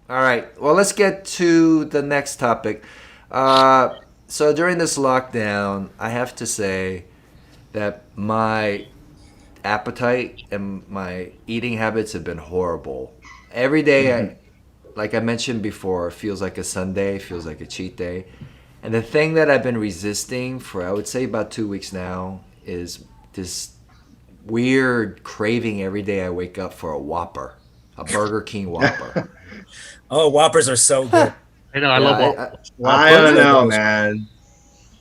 All right. Well, let's get to the next topic. So during this lockdown, I have to say that my appetite and my eating habits have been horrible. Every day, like I mentioned before, feels like a Sunday, feels like a cheat day. And the thing that I've been resisting for, I would say, about 2 weeks now is this weird craving every day I wake up for a Whopper, a Burger King Whopper. Oh, Whoppers are so good. I know. I Yeah, love I Whoppers. don't Those are know, those. man.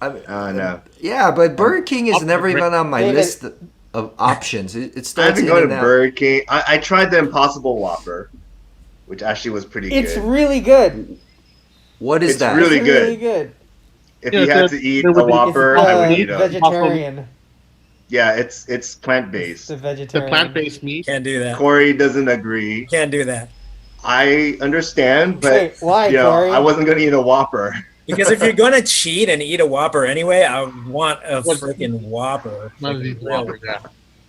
I, I don't know. yeah, but I'm, Burger King is Whopper, never even on my David, list of options. It I starts haven't in gone and to out. Burger King. I tried the Impossible Whopper, which actually was pretty it's good. really good. What is It's that? really It's really good. good. If You know, you had to eat a with the It's Whopper, I would the eat a. vegetarian. Yeah, it's plant It's the based. the vegetarian. plant-based meat. Can't do that. Corey doesn't agree. Can't do that. I understand, but Wait, why, Corey? I wasn't gonna eat a Whopper. Because if you're gonna cheat and eat a Whopper anyway, I want a What- freaking Whopper. None of these Whoppers. Yeah.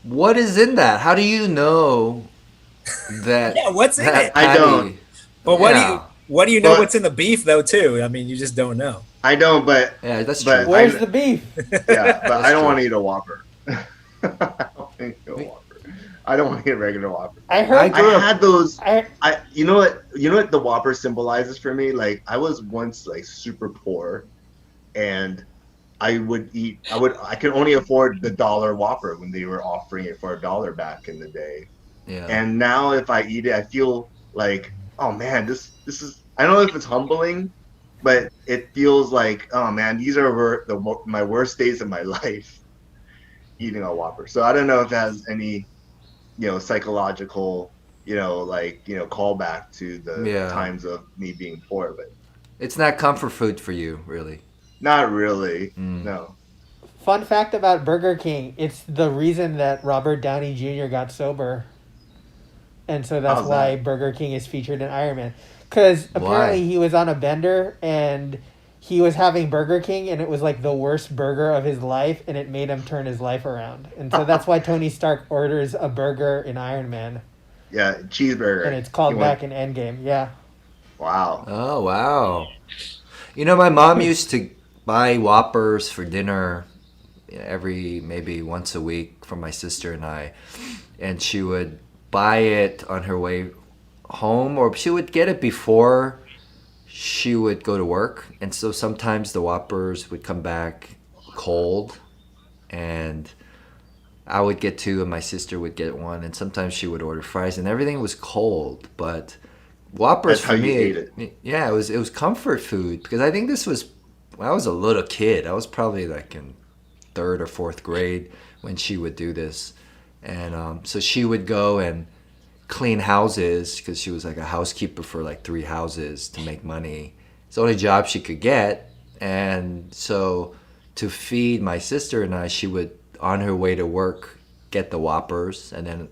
What is in that? How do you know that? Yeah, what's in that it? I don't. patty- But Yeah. what do you know But- what's in the beef though too? I mean, you just don't know. I don't, but Yeah, that's But true. Where's I- the beef? yeah, but I don't true. want to eat a Whopper. I don't want to eat a Whopper. I don't want to eat a regular Whopper. I I heard. grew I up- had those. I, You know what? You know what the Whopper symbolizes for me? Like I was once like super poor, and I could only afford the dollar Whopper when they were offering it for $1 back in the day. Yeah. And now if I eat it, I feel like, oh man, this is. I don't know if it's humbling, but it feels like, oh man, these are my worst days of my life, eating a Whopper. So I don't know if it has any, psychological, callback to the Yeah. times of me being poor, but It's not comfort food for you, really. not really. Mm. No. fun fact about Burger King: it's the reason that Robert Downey Jr. got sober, and so that's How's why that? Burger King is featured in Iron Man. Because apparently Why? he was on a bender and he was having Burger King, and it was like the worst burger of his life, and it made him turn his life around. And so that's why Tony Stark orders a burger in Iron Man, Yeah, cheeseburger. and it's called You back want- in Endgame. Yeah. Wow. Oh wow! You know, my mom used to buy Whoppers for dinner every maybe once a week for my sister and I, and she would buy it on her way home, or she would get it before she would go to work. And so sometimes the Whoppers would come back cold, and I would get two, and my sister would get one, and sometimes she would order fries, and everything was cold, but. Whoppers That's for how you me, ate it. yeah, it was comfort food because I think this was when I was a little kid. I was probably like in third or fourth grade when she would do this, and so she would go and clean houses because she was like a housekeeper for like 3 houses to make money. It's the only job she could get, and so to feed my sister and I, she would on her way to work get the Whoppers, and then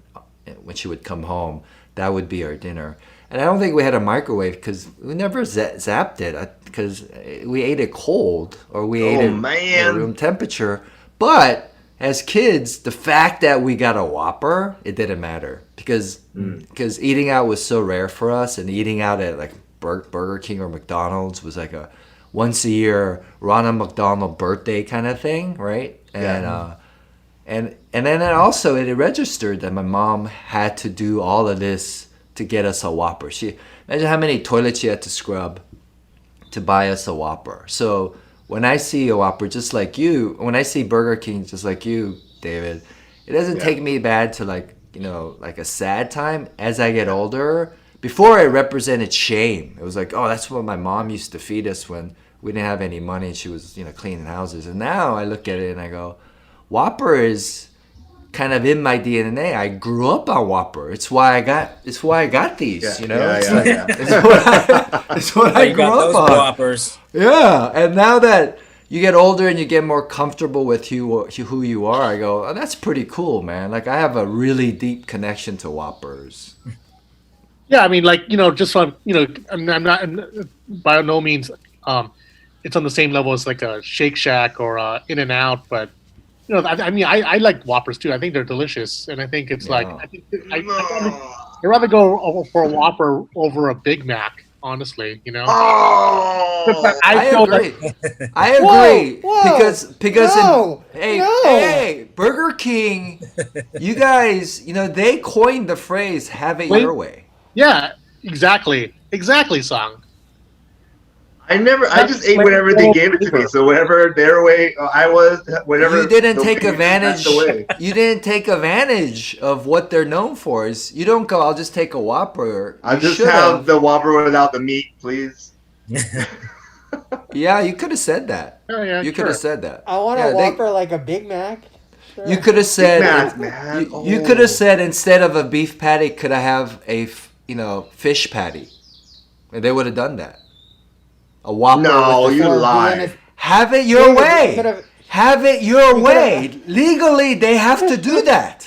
when she would come home, that would be our dinner. And I don't think we had a microwave because we never zapped it because we ate it cold or we ate Oh, it man. at room temperature. But as kids, the fact that we got a Whopper, it didn't matter because eating out was so rare for us, and eating out at like Burger King or McDonald's was like a once a year Ronald McDonald birthday kind of thing, right? And Yeah. and then also it registered that my mom had to do all of this to get us a Whopper. She imagine how many toilets she had to scrub to buy us a Whopper. So when I see a Whopper, just like you, when I see Burger King, just like you, David, it doesn't Yeah. take me bad to like a sad time. As I get older, before it represented shame. It was like, oh, that's what my mom used to feed us when we didn't have any money and she was cleaning houses. And now I look at it and I go, Whopper is kind of in my DNA. I grew up on Whopper. It's why I got these. Yeah, It's yeah, like yeah. it's what I You grew got up those on. Whoppers. Yeah, and now that you get older and you get more comfortable with who you are, I go, oh, that's pretty cool, man. Like I have a really deep connection to Whoppers. Yeah, I mean, just from I'm not by no means, it's on the same level as like a Shake Shack or In and Out, but I mean, I like Whoppers too. I think they're delicious, and I think it's like Yeah. I'd rather go for a Whopper over a Big Mac, honestly, Oh, I feel like- agree. I agree Whoa, because no, hey, no. hey, Burger King, you guys, they coined the phrase "have it Wait. your way." yeah, exactly, song. I just ate whatever they gave it to me. So whatever their way I was, whatever. You didn't the take way, advantage. that's the way. You didn't take advantage of what they're known for. You don't go. I'll just take a Whopper. I'll You just should have the Whopper without the meat, please. Yeah, you could have said that. Oh, yeah, You could have said that. I want Yeah, a they- Whopper like a Big Mac. Sure. You could have said. Mac, man. You could have said instead of a beef patty, could I have a fish patty? And they would have done that. A Whopper. No, with the you Or lie. Vienna- Have it your David, you way. could've- Have it your you way. could've- Legally, they have to do that.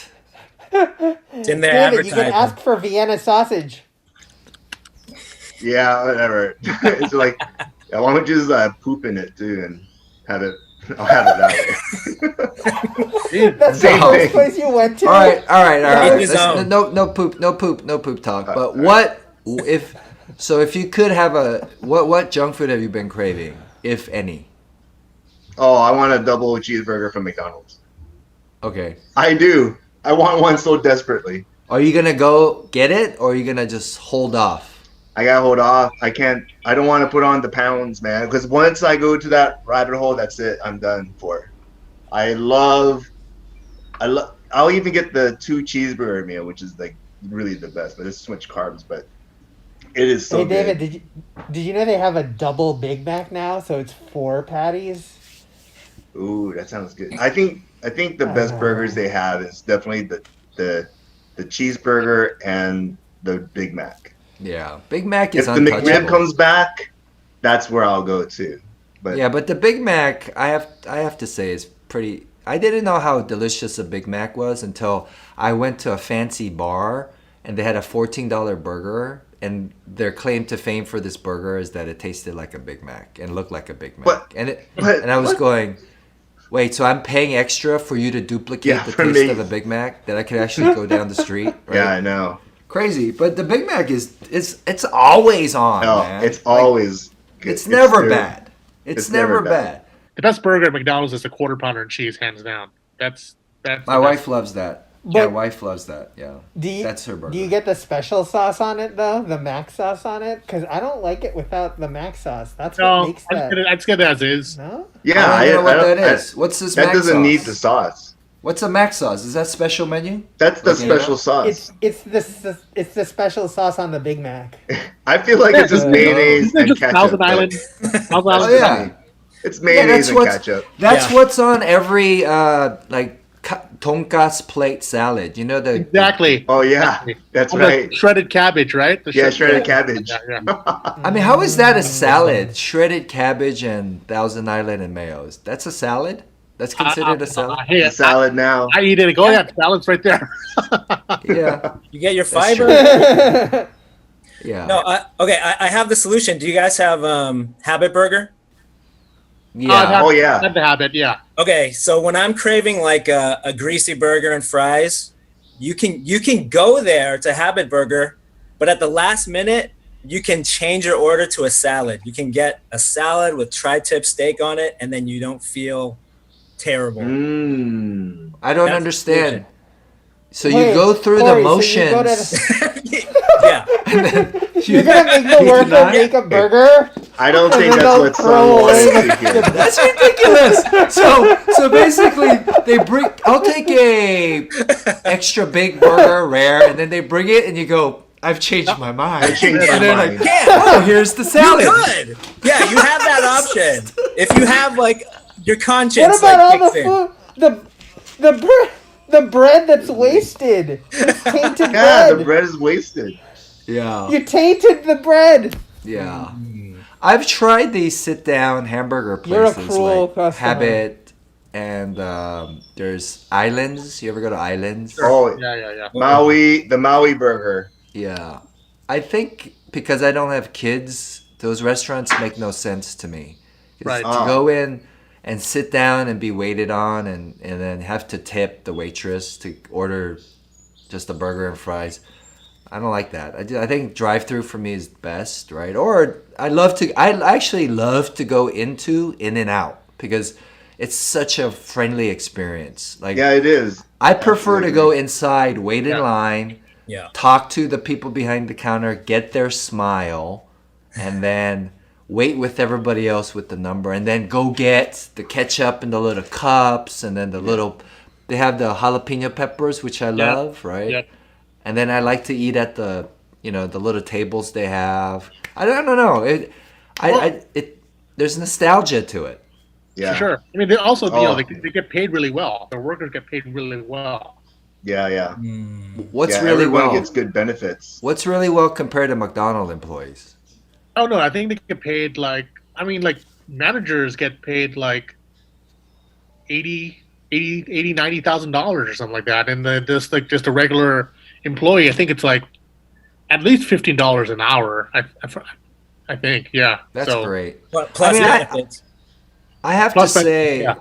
It's in their David, you can advertising. ask for Vienna sausage. Yeah, whatever. It's like, why don't you just poop in it too and have it? I'll have it that way. That's Same the first thing. place you went to. All right. Each his Let's- own. no poop talk. But all what if you could have what junk food have you been craving, if any? Oh, I want a double cheeseburger from McDonald's. Okay. I do. I want one so desperately. Are you gonna go get it, or are you gonna just hold off? I gotta hold off. I can't. I don't want to put on the pounds, man. Because once I go to that rabbit hole, that's it. I'm done for. I'll even get the 2 cheeseburger meal, which is like really the best. But it's too much carbs. But it is so Hey David, good. did you know they have a double Big Mac now? So it's 4 patties. Ooh, that sounds good. I think the best burgers they have is definitely the cheeseburger and the Big Mac. Yeah, Big Mac is If the McRib untouchable. comes back, that's where I'll go to. But Yeah, but the Big Mac, I have to say, is pretty. I didn't know how delicious a Big Mac was until I went to a fancy bar and they had a $14 burger, and their claim to fame for this burger is that it tasted like a Big Mac and looked like a Big Mac. But- And I was what? going, wait, so I'm paying extra for you to duplicate Yeah, the for taste me. of a Big Mac that I could actually go down the street? Right? yeah, I know. Crazy, but the Big Mac it's always on, No, man. it's Like, always good. it's never good. bad. It's never bad. The best burger at McDonald's is the quarter pounder and cheese, hands down. That's My wife loves that. My But- wife loves that. Yeah, that's her burger. Do you get the special sauce on it though? The Mac sauce on it? Because I don't like it without the Mac sauce. That's what No, makes I that. just get it as is. No. Yeah, I don't know what don't- that is. What's this? That Mac doesn't sauce? need the sauce. What's a Mac sauce? Is that special menu? That's the Like, special sauce. It's the special sauce on the Big Mac. I feel like it's just Yeah. mayonnaise Isn't it and just ketchup. Thousand but Island? Thousand Oh Island yeah, It's mayonnaise and ketchup. That's Yeah. what's on every tonka's plate salad. You know the Exactly. Oh yeah, that's On the right. shredded cabbage, right? The Yeah, shredded cabbage. Yeah. I mean, how is that a salad? Shredded cabbage and Thousand Island and mayo. That's a salad? That's considered a salad? Hey, The salad now. I eat it. Go ahead. Salad's right there. Yeah. You get your That's fiber. true. Yeah. No, I have the solution. Do you guys have Habit Burger? Yeah. Oh, yeah. Have the habit. Yeah. Okay, so when I'm craving like a greasy burger and fries, you can go there to Habit Burger, but at the last minute, you can change your order to a salad. You can get a salad with tri-tip steak on it, and then you don't feel terrible. Mmm. I don't That's understand. good. So Wait, you go through Cory, the so you go to motions. Yeah. and then You're gonna make the you worker cannot- make a burger? I don't And think then that's they'll what throw someone away wanted the- to hear. That's ridiculous. So basically, they bring. I'll take a extra big burger, rare, and then they bring it, and you go. I've changed my mind. I changed my And they're mind. like, Yeah. oh, here's the salad. You could. Yeah, you have that option. If you have like your conscience What about like all kicks the in. food? The bread that's wasted. It's tainted Yeah, bread. the bread is wasted. Yeah. You tainted the bread. Yeah. I've tried these sit-down hamburger You're a places cruel like customer. Habit, and there's Islands. You ever go to Islands? Oh, Yeah. the Maui burger. Yeah. I think because I don't have kids, those restaurants make no sense to me. 'Cause Right. To go in and sit down and be waited on and then have to tip the waitress to order just a burger and fries. I don't like that. I think drive-through for me is best, right? Or I actually love to go into In-N-Out because it's such a friendly experience. Like, Yeah, it is. I prefer to Absolutely. go inside, wait in Yeah. line, Yeah. talk to the people behind the counter, get their smile, and then wait with everybody else with the number, and then go get the ketchup in the little cups, and then the little. They have the jalapeno peppers, which I Yeah. love, right? Yeah. And then I like to eat at the the little tables they have. I don't know. There's nostalgia to it. Yeah. For sure. I mean, they also, Oh. they get paid really well. Their workers get paid really well. Yeah. What's Yeah, really everyone well? gets good benefits. What's really well compared to McDonald's employees? Oh no, I think they get paid like managers get paid like $90,000 or something like that, and just a regular employee, I think it's like at least $15 an hour. I think, yeah. That's So, great. Plus I mean, benefits. I have Plus, to say, yeah.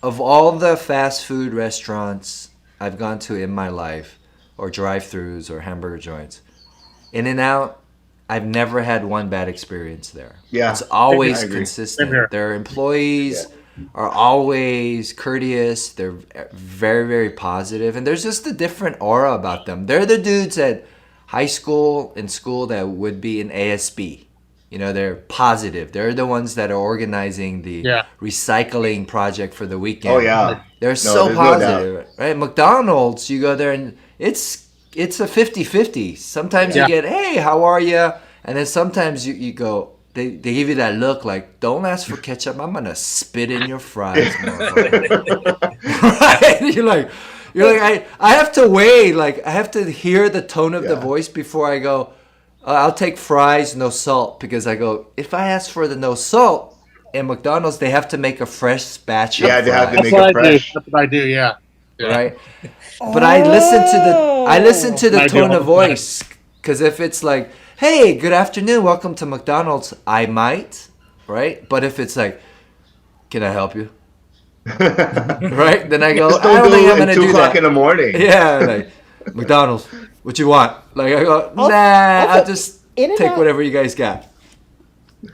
of all the fast food restaurants I've gone to in my life, or drive-throughs or hamburger joints, In-N-Out, I've never had one bad experience there. Yeah, It's always I agree. consistent. Same here. Their employees are always courteous. They're very, very positive, and there's just a different aura about them. They're the dudes at high school and school that would be in ASB. They're positive. They're the ones that are organizing the Yeah. recycling project for the weekend. Oh yeah. They're No, so there's no positive, right? McDonald's, you go there and it's a 50-50. Sometimes Yeah. you get, hey, how are you? And then sometimes you go, they give you that look like, don't ask for ketchup. I'm going to spit in your fries, motherfucker. Right? You're like, I have to weigh, like, I have to hear the tone of the Yeah. voice before I go, I'll take fries, no salt. Because I go, if I ask for the no salt, in McDonald's, they have to make a fresh batch Yeah, of they have to fries. make that's what it I do. fresh. That's what I do. Yeah. Right? But I listen to the I do tone all of the time. voice, because if it's like, "Hey, good afternoon, welcome to McDonald's," I might, right? But if it's like, "Can I help you?" Right? Then I go, Just "I don't don't think go I'm at gonna 2 do o'clock that." in the morning. Yeah, like McDonald's, what you want? Like I go, "Nah, I'll just take In-N-Out- whatever you guys got."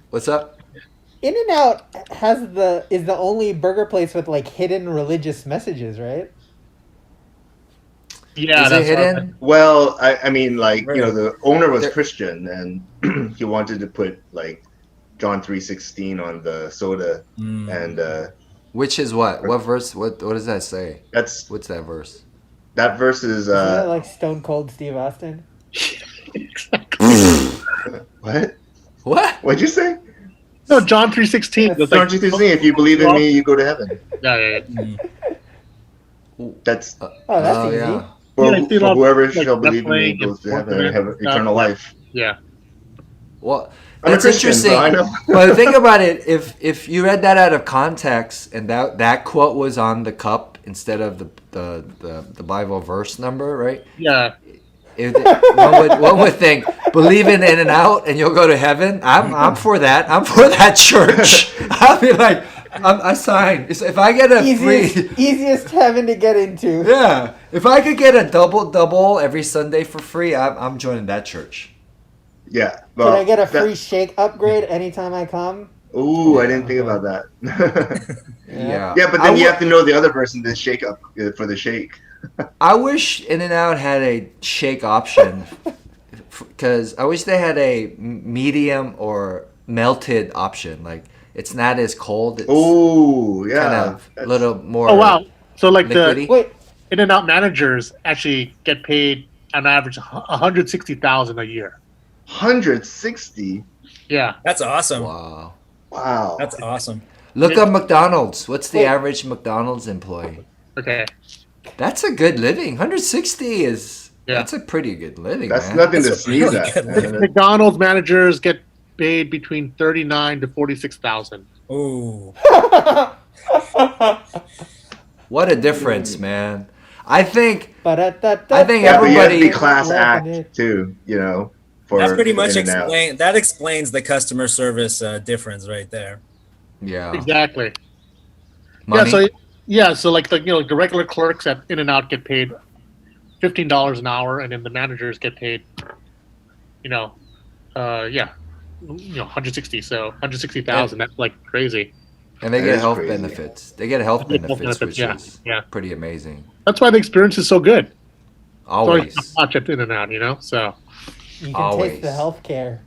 What's up? In-N-Out is the only burger place with like hidden religious messages, right? Yeah. Is it that's what hidden? Well, I mean, like, Really? the owner was There- Christian, and he wanted to put like John 3:16 on the soda, and Which is what? What verse? What does that say? that's What's that verse? that verse is Isn't that like Stone Cold Steve Austin? what? What? What'd you say? No, John 3:16. That's John 3:16. If you believe in me, you go to heaven. Yeah. That's Oh, that's easy. yeah. for, Yeah, I feel for like- whoever like shall believe in me wrestling goes to and heaven and have sports and eternal stuff. life. Yeah. Well, I'm a that's Christian, interesting. so I know. But think about it. If you read that out of context and that quote was on the cup instead of the Bible verse number, right? Yeah. One would think, believe in In-N-Out and you'll go to heaven. I'm for that. I'm for that church. I'll be like, I sign. If I get a free, Easiest heaven to get into. yeah. If I could get a double every Sunday for free, I'm joining that church. Yeah. Can Well, I get a free shake upgrade anytime I come? Ooh, I didn't think about that. Yeah. Yeah, but I then you would- have to know the other person to shake up for the shake. I wish In-N-Out had a shake option, because I wish they had a medium or melted option. Like it's not as cold. It's Oh, yeah. kind of a little more. Oh wow. So like liquidy. Wait, In-N-Out managers actually get paid on average $160,000 a year. 160. Yeah. That's awesome. Wow. Wow. That's awesome. Look up McDonald's. What's the Wait. average McDonald's employee? Okay. That's a good living. 160 is. Yeah. That's a pretty good living. That's man. nothing to That's a sneeze really at. good man. McDonald's managers get paid between $39,000 to $46,000. Ooh. What a difference, man. I think I I think Yeah, but you have to everybody- be class act too, for That pretty much In-N-Out. explains the customer service difference right there. yeah. Exactly. Money. So like the regular clerks at In-N-Out get paid $15 an hour, and then the managers get paid, yeah, 160. So 160,000. That's like crazy. And they That get is health crazy. benefits. They get health They get health benefits, which benefits, is yeah. pretty amazing. That's why the experience is so good. Always. Watch it in and out, So You can Always. taste the health care.